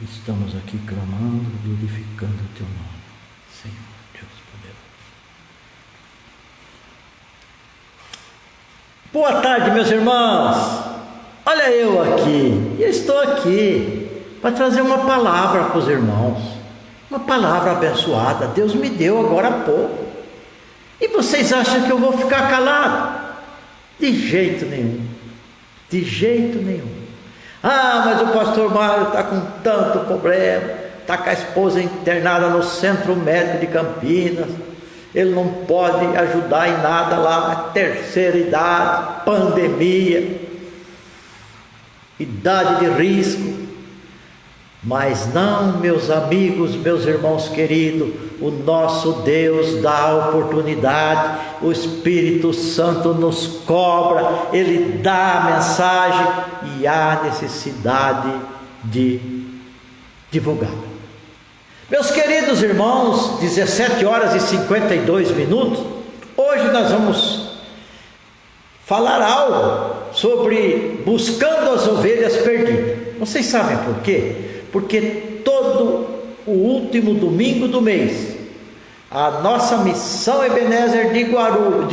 Estamos aqui clamando, glorificando o Teu nome, Senhor, Deus poderoso. Boa tarde, meus irmãos. Olha eu aqui, eu estou aqui para trazer uma palavra para os irmãos, uma palavra abençoada. Deus me deu agora há pouco. E vocês acham que eu vou ficar calado? De jeito nenhum, de jeito nenhum. Ah, mas o pastor Mário está com tanto problema, está com a esposa internada no Centro Médico de Campinas, ele não pode ajudar em nada lá, terceira idade, pandemia, idade de risco. Mas não, meus amigos, meus irmãos queridos, o nosso Deus dá oportunidade, o Espírito Santo nos cobra, Ele dá a mensagem e há necessidade de divulgar. Meus queridos irmãos, 17 horas e 52 minutos, hoje nós vamos falar algo sobre buscando as ovelhas perdidas. Vocês sabem por quê? Porque todo o último domingo do mês, a nossa Missão Ebenezer de Guarulhos,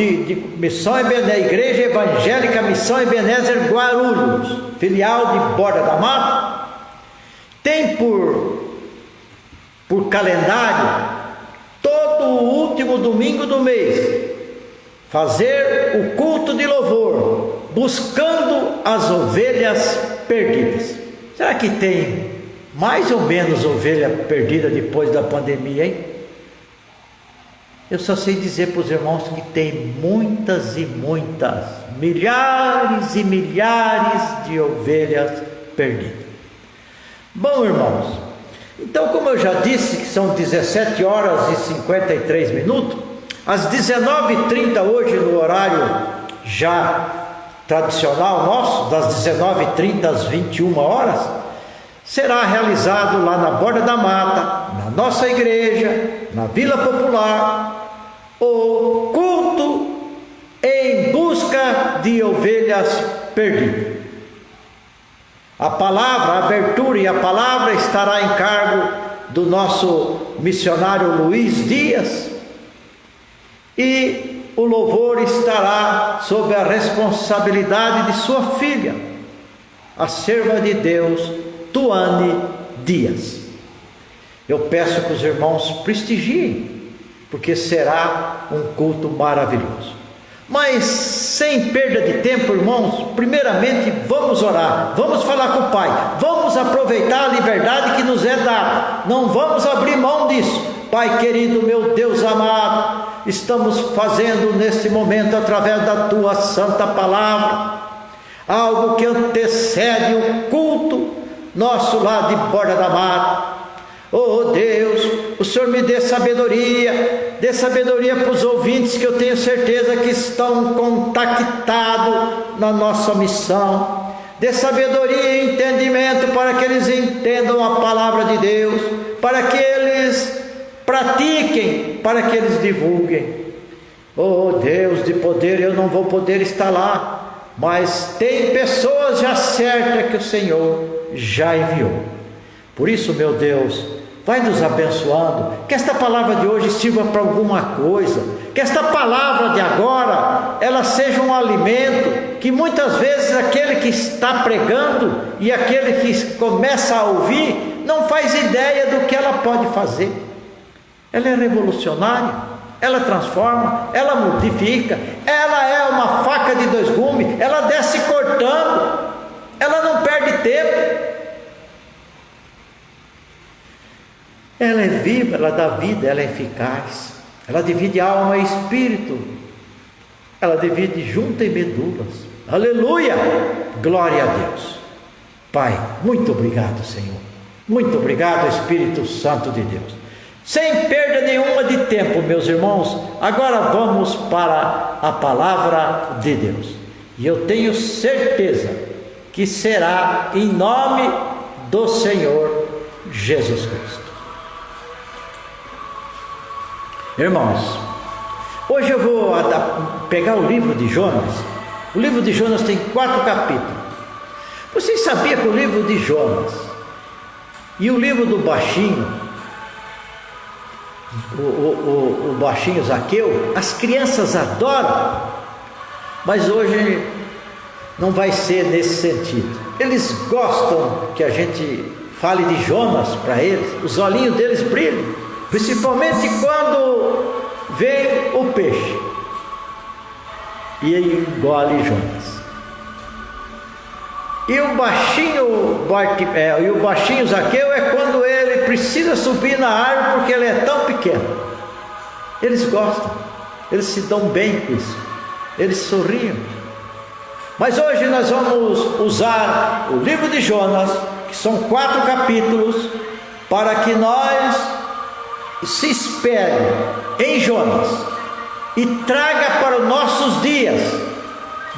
Missão Ebenezer, Igreja Evangélica Missão Ebenezer Guarulhos, filial de Borda da Mata, tem por calendário todo o último domingo do mês fazer o culto de louvor, buscando as ovelhas perdidas. Será que tem mais ou menos ovelha perdida depois da pandemia, hein? Eu só sei dizer para os irmãos que tem muitas e muitas, milhares e milhares de ovelhas perdidas. Bom, irmãos, então, como eu já disse que são 17 horas e 53 minutos, às 19h30 hoje, no horário já tradicional nosso, das 19h30 às 21 horas, será realizado lá na Borda da Mata, na nossa igreja, na Vila Popular, o culto em busca de ovelhas perdidas. A palavra, a abertura e a palavra estará em cargo do nosso missionário Luiz Dias, e o louvor estará sob a responsabilidade de sua filha, a serva de Deus, Tuane Dias. Eu peço que os irmãos prestigiem, porque será um culto maravilhoso. Mas sem perda de tempo, irmãos, primeiramente vamos orar, vamos falar com o Pai, vamos aproveitar a liberdade que nos é dada, não vamos abrir mão disso. Pai querido, meu Deus amado, estamos fazendo nesse momento, através da Tua Santa Palavra, algo que antecede o culto nosso lá de Borda da Mata. Oh Deus, o Senhor me dê sabedoria para os ouvintes, que eu tenho certeza que estão contactados na nossa missão. Dê sabedoria e entendimento para que eles entendam a palavra de Deus, para que eles pratiquem, para que eles divulguem. Oh Deus de poder, eu não vou poder estar lá, mas tem pessoas já certas que o Senhor já enviou. Por isso, meu Deus, vai nos abençoando, que esta palavra de hoje sirva para alguma coisa, que esta palavra de agora, ela seja um alimento, que muitas vezes aquele que está pregando e aquele que começa a ouvir, não faz ideia do que ela pode fazer. Ela é revolucionária, ela transforma, ela modifica, ela é uma faca de dois gumes, ela desce cortando, ela não perde tempo. Ela é viva, ela dá vida, ela é eficaz, ela divide alma e espírito, ela divide junta e medulas. Aleluia! Glória a Deus. Pai, muito obrigado, Senhor, muito obrigado, Espírito Santo de Deus. Sem perda nenhuma de tempo, meus irmãos, agora vamos para a palavra de Deus, e eu tenho certeza que será em nome do Senhor Jesus Cristo. Irmãos, hoje eu vou pegar o livro de Jonas. O livro de Jonas tem 4 capítulos. Vocês sabiam que o livro de Jonas E o livro do baixinho, o baixinho Zaqueu, as crianças adoram, mas hoje não vai ser nesse sentido. Eles gostam que a gente fale de Jonas para eles, os olhinhos deles brilham, principalmente quando vem o peixe e ele engole Jonas. E o baixinho Zaqueu é quando ele precisa subir na árvore porque ele é tão pequeno. Eles gostam, eles se dão bem com isso, eles sorriam. Mas hoje nós vamos usar o livro de Jonas, que são 4 capítulos, para que nós se espere em Jonas e traga para os nossos dias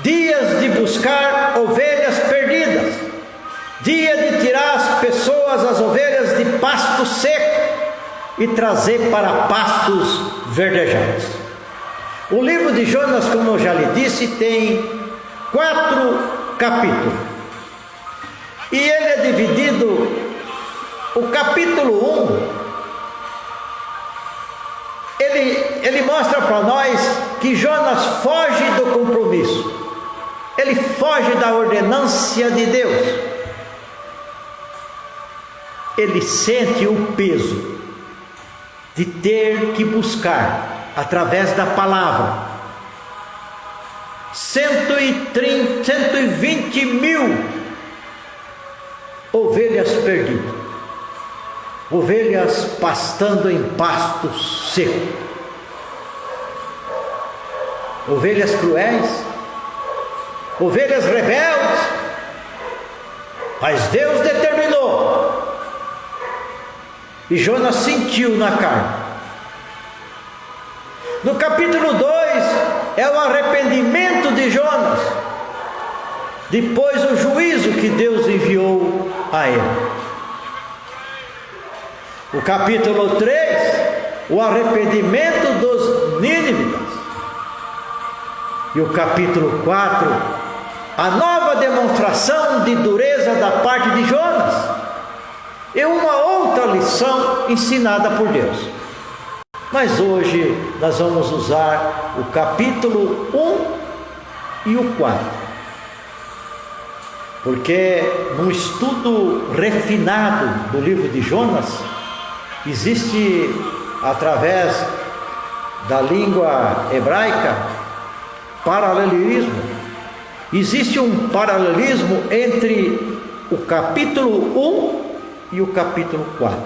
de buscar ovelhas perdidas, dia de tirar as pessoas, as ovelhas, de pasto seco e trazer para pastos verdejantes. O livro de Jonas, como eu já lhe disse, tem 4 capítulos, e ele é dividido. O capítulo 1, ele mostra para nós que Jonas foge do compromisso, ele foge da ordenância de Deus, ele sente o peso de ter que buscar através da palavra 120 mil ovelhas perdidas, ovelhas pastando em pasto seco, ovelhas cruéis, ovelhas rebeldes, mas Deus determinou, e Jonas sentiu na carne. No capítulo 2 é o arrependimento de Jonas, depois o juízo que Deus enviou a ele. O capítulo 3, o arrependimento dos nínivitas. E o capítulo 4, a nova demonstração de dureza da parte de Jonas, e uma outra lição ensinada por Deus. Mas hoje nós vamos usar o capítulo 1 e o 4, porque num estudo refinado do livro de Jonas, existe, através da língua hebraica, paralelismo. Existe um paralelismo entre o capítulo 1 e o capítulo 4,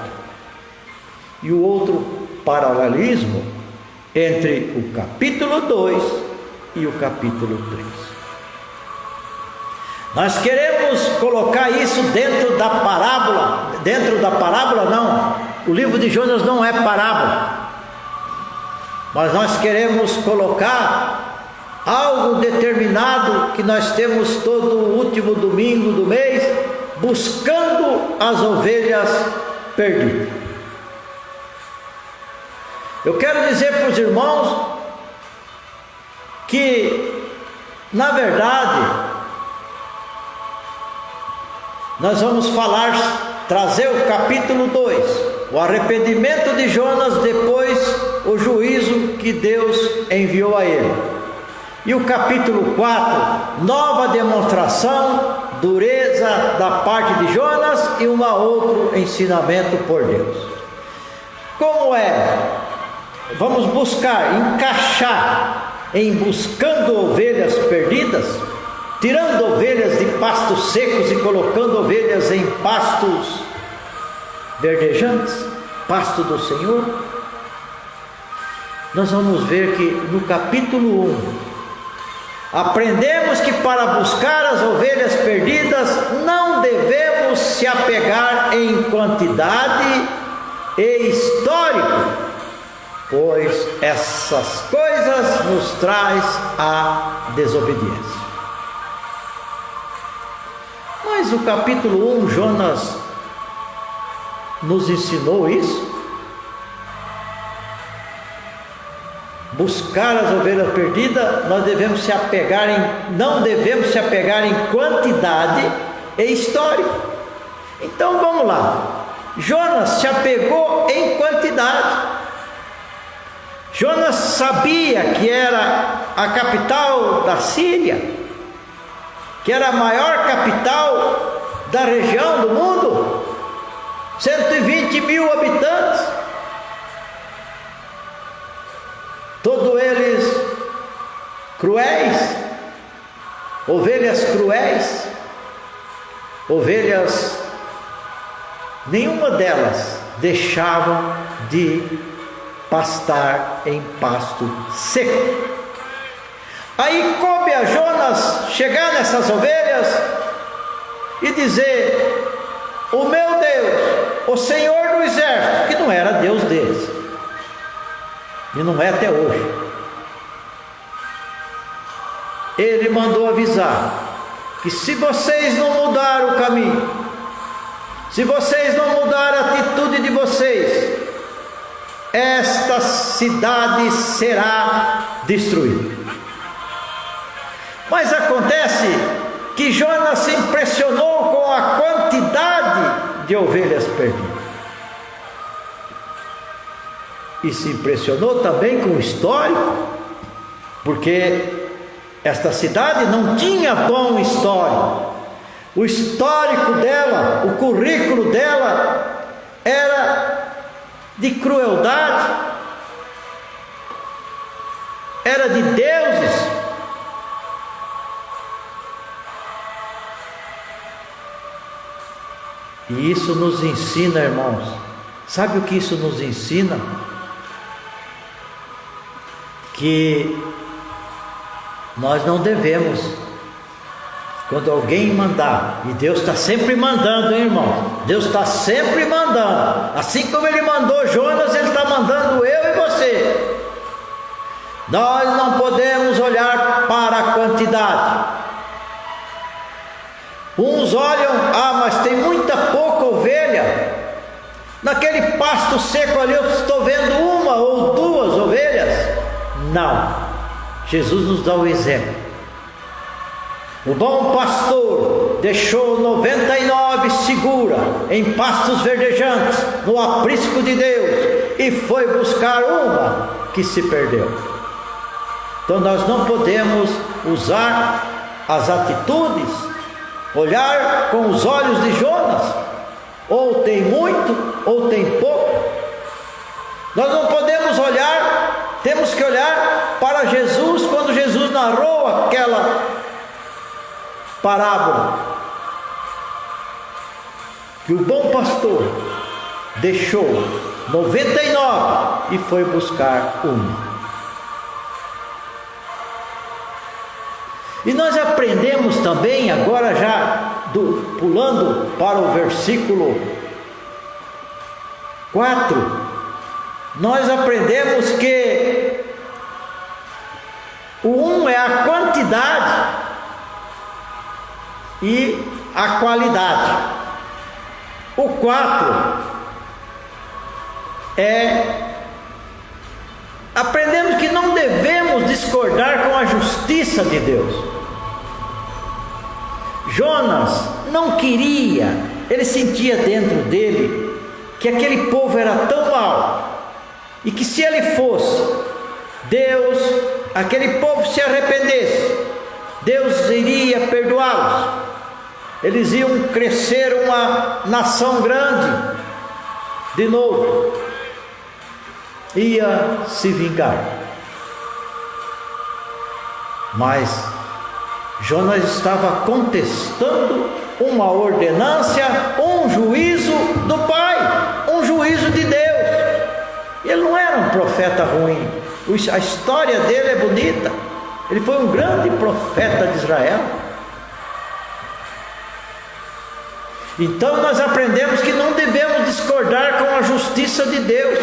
e o outro paralelismo entre o capítulo 2 e o capítulo 3. Nós queremos colocar isso dentro da parábola, não, o livro de Jonas não é parábola, mas nós queremos colocar algo determinado que nós temos todo o último domingo do mês, buscando as ovelhas perdidas. Eu quero dizer para os irmãos que, na verdade, nós vamos trazer o capítulo 2, o arrependimento de Jonas, depois o juízo que Deus enviou a ele. E o capítulo 4, nova demonstração, dureza da parte de Jonas e um outro ensinamento por Deus. Como é? Vamos encaixar em buscando ovelhas perdidas, tirando ovelhas de pastos secos e colocando ovelhas em pastos verdejantes, pasto do Senhor. Nós vamos ver que no capítulo 1, aprendemos que para buscar as ovelhas perdidas não devemos se apegar em quantidade e histórico, pois essas coisas nos traz a desobediência. Mas o capítulo 1, Jonas nos ensinou isso. Buscar as ovelhas perdidas, nós devemos se apegar não devemos se apegar em quantidade e histórico. Então vamos lá. Jonas se apegou em quantidade. Jonas sabia que era a capital da Síria, que era a maior capital da região do mundo, 120 mil habitantes, todos eles cruéis, ovelhas, nenhuma delas deixavam de pastar em pasto seco. Aí coube a Jonas chegar nessas ovelhas e dizer: o meu Deus, o Senhor do exército, que não era Deus deles, e não é até hoje, ele mandou avisar que se vocês não mudarem o caminho, se vocês não mudarem a atitude de vocês, esta cidade será destruída. Mas acontece que Jonas se impressionou com a quantidade de ovelhas perdidas, e se impressionou também com o histórico, porque esta cidade não tinha bom histórico. O histórico dela, o currículo dela era de crueldade, era de deuses. E isso nos ensina, irmãos, sabe o que isso nos ensina? Que nós não devemos, quando alguém mandar, e Deus está sempre mandando, hein, irmão? Deus está sempre mandando, assim como Ele mandou Jonas, Ele está mandando eu e você. Nós não podemos olhar para a quantidade. Uns olham, mas tem muita pouca ovelha, naquele pasto seco ali eu estou vendo uma ou duas ovelhas. Não, Jesus nos dá o exemplo. O bom pastor deixou 99 segura em pastos verdejantes, no aprisco de Deus, e foi buscar uma que se perdeu. Então nós não podemos usar as atitudes, olhar com os olhos de Jonas, ou tem muito ou tem pouco. Nós não podemos olhar, temos que olhar para Jesus, quando Jesus narrou aquela parábola, que o bom pastor deixou 99 e foi buscar uma. E nós aprendemos também, agora já pulando para o versículo 4, nós aprendemos que o é a quantidade e a qualidade. O 4 aprendemos que não devemos discordar com a justiça de Deus. Jonas não queria, ele sentia dentro dele que aquele povo era tão mau, e que se ele fosse, Deus, aquele povo se arrependesse, Deus iria perdoá-los, eles iam crescer uma nação grande de novo, ia se vingar. Mas Jonas estava contestando uma ordenância, um juízo do Pai, um juízo de Deus. Ele não era um profeta ruim, a história dele é bonita, ele foi um grande profeta de Israel. Então nós aprendemos que não devemos discordar com a justiça de Deus.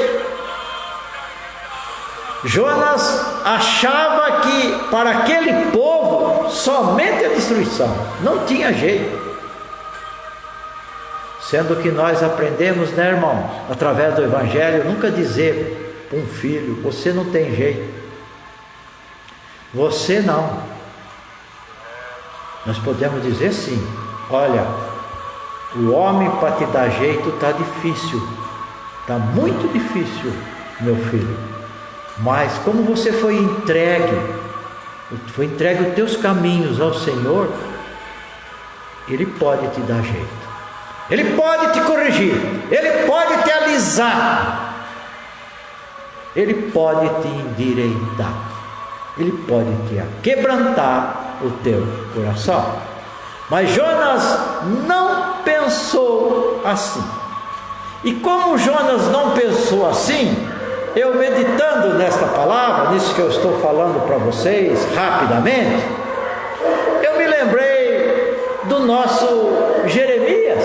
Jonas achava que para aquele povo somente a destruição, não tinha jeito. Sendo que nós aprendemos, né, irmão, através do Evangelho, nunca dizer para um filho: você não tem jeito, você não. Nós podemos dizer sim: olha, O homem para te dar jeito está difícil, está muito difícil, meu filho. Mas como você foi entregue os teus caminhos ao Senhor, Ele pode te dar jeito. Ele pode te corrigir, Ele pode te alisar, Ele pode te endireitar, Ele pode te quebrantar o teu coração. Mas Jonas não pensou assim. E como Jonas não pensou assim, eu meditando nesta palavra, nisso que eu estou falando para vocês rapidamente, eu me lembrei do nosso Jeremias,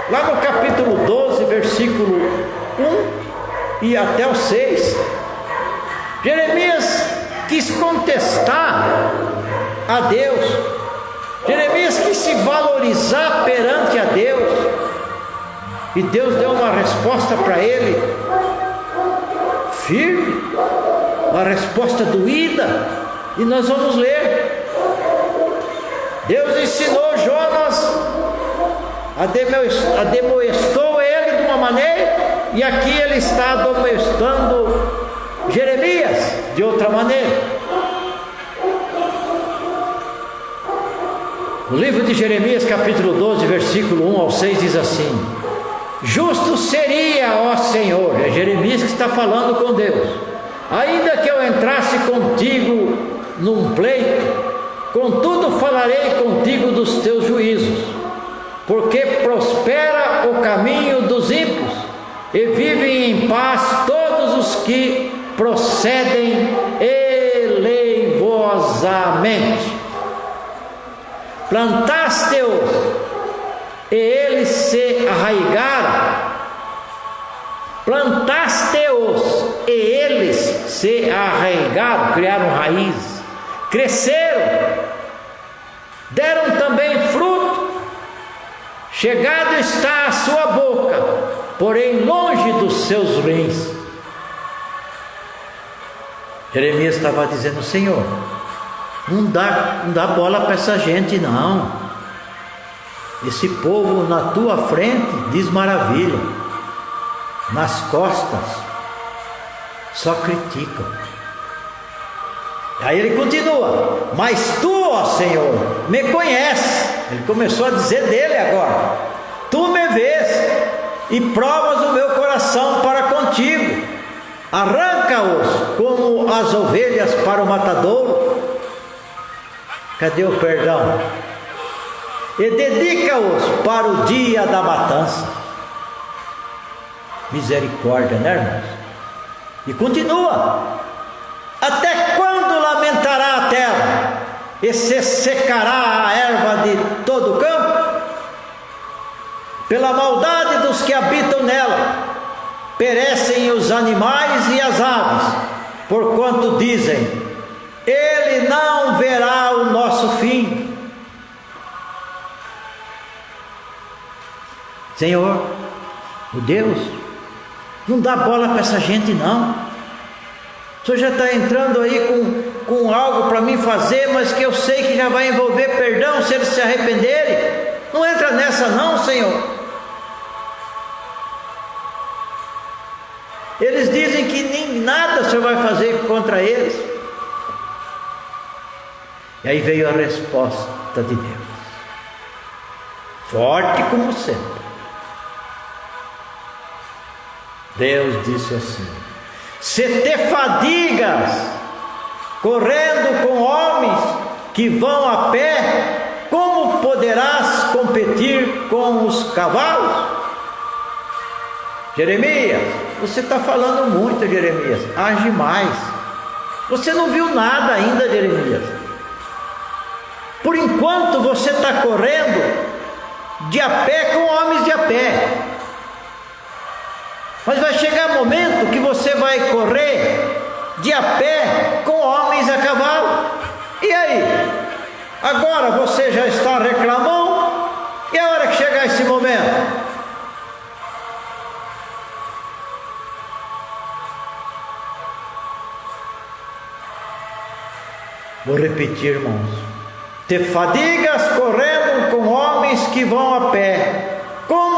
lá no capítulo 12, versículo 1 e até o 6. Jeremias quis contestar a Deus, Jeremias quis se valorizar perante a Deus, e Deus deu uma resposta para ele, firme, uma resposta doída, e nós vamos ler. Deus ensinou Jonas, admoestou ele de uma maneira, e aqui ele está admoestando Jeremias de outra maneira. O livro de Jeremias, capítulo 12, versículo 1 ao 6, diz assim: justo seria, ó Senhor, é Jeremias que está falando com Deus, ainda que eu entrasse contigo num pleito, contudo falarei contigo dos teus juízos, porque prospera o caminho dos ímpios, e vivem em paz todos os que procedem eleivosamente. Plantaste-os, e eles se arraigaram. Plantaste-os, e eles se arraigaram, criaram raízes, cresceram, deram também fruto. Chegado está a sua boca, porém longe dos seus rins. Jeremias estava dizendo: Senhor, não dá bola para essa gente, não. Esse povo na tua frente diz maravilha, nas costas só criticam. Aí ele continua: mas tu, ó Senhor, me conheces. Ele começou a dizer dele agora: tu me vês e provas o meu coração para contigo. Arranca-os como as ovelhas para o matadouro. Cadê o perdão? E dedica-os para o dia da matança. Misericórdia, né, irmãos? E continua: até quando lamentará a terra, e se secará a erva de todo o campo? Pela maldade dos que habitam nela, perecem os animais e as aves, porquanto dizem: ele não verá o nosso fim. Senhor, o Deus, não dá bola para essa gente, não. O Senhor já está entrando aí com algo para mim fazer, mas que eu sei que já vai envolver perdão se eles se arrependerem. Não entra nessa, não, Senhor. Eles dizem que nem nada o Senhor vai fazer contra eles. E aí veio a resposta de Deus, forte como sempre. Deus disse assim: se te fadigas correndo com homens que vão a pé, como poderás competir com os cavalos? Jeremias, você está falando muito, Jeremias, age mais. Você não viu nada ainda, Jeremias. Por enquanto você está correndo de a pé com homens de a pé, mas vai chegar momento que você vai correr de a pé com homens a cavalo. E aí? Agora você já está reclamando, e a hora que chegar esse momento? Vou repetir, irmãos: te fadigas correndo com homens que vão a pé,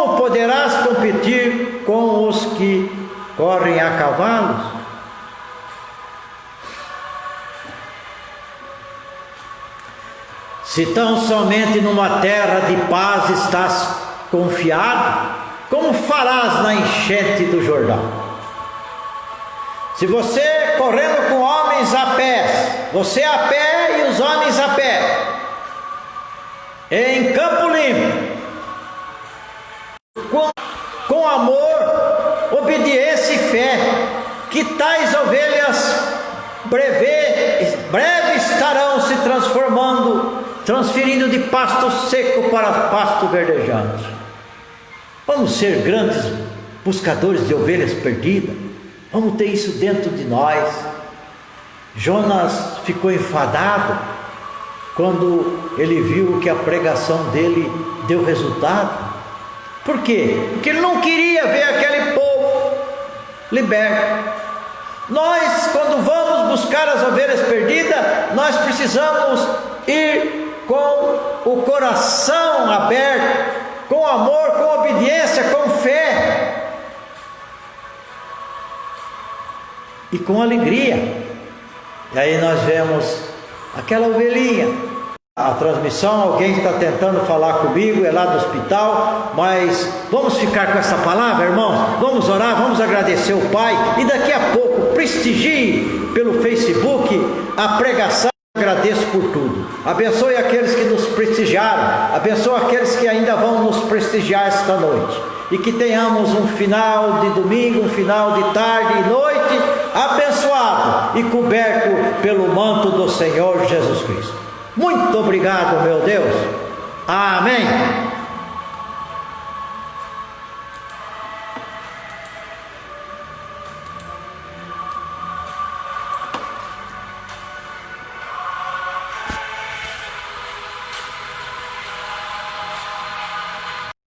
como poderás competir com os que correm a cavalos? Se tão somente numa terra de paz estás confiado, como farás na enchente do Jordão? Se você correndo com homens a pé, você a pé e os homens a pé, em campo limpo, com amor, obediência e fé, que tais ovelhas breve estarão se transferindo de pasto seco para pasto verdejante. Vamos ser grandes buscadores de ovelhas perdidas. Vamos ter isso dentro de nós. Jonas ficou enfadado quando ele viu que a pregação dele deu resultado. Por quê? Porque ele não queria ver aquele povo liberto. Nós, quando vamos buscar as ovelhas perdidas, nós precisamos ir com o coração aberto, com amor, com obediência, com fé e com alegria. E aí nós vemos aquela ovelhinha. A transmissão, alguém está tentando falar comigo, é lá do hospital, mas vamos ficar com essa palavra, irmãos, vamos orar, vamos agradecer o Pai, e daqui a pouco prestigie pelo Facebook a pregação. Agradeço por tudo. Abençoe aqueles que nos prestigiaram, abençoe aqueles que ainda vão nos prestigiar esta noite, e que tenhamos um final de domingo, um final de tarde e noite abençoado e coberto pelo manto do Senhor Jesus Cristo. Muito obrigado, meu Deus. Amém.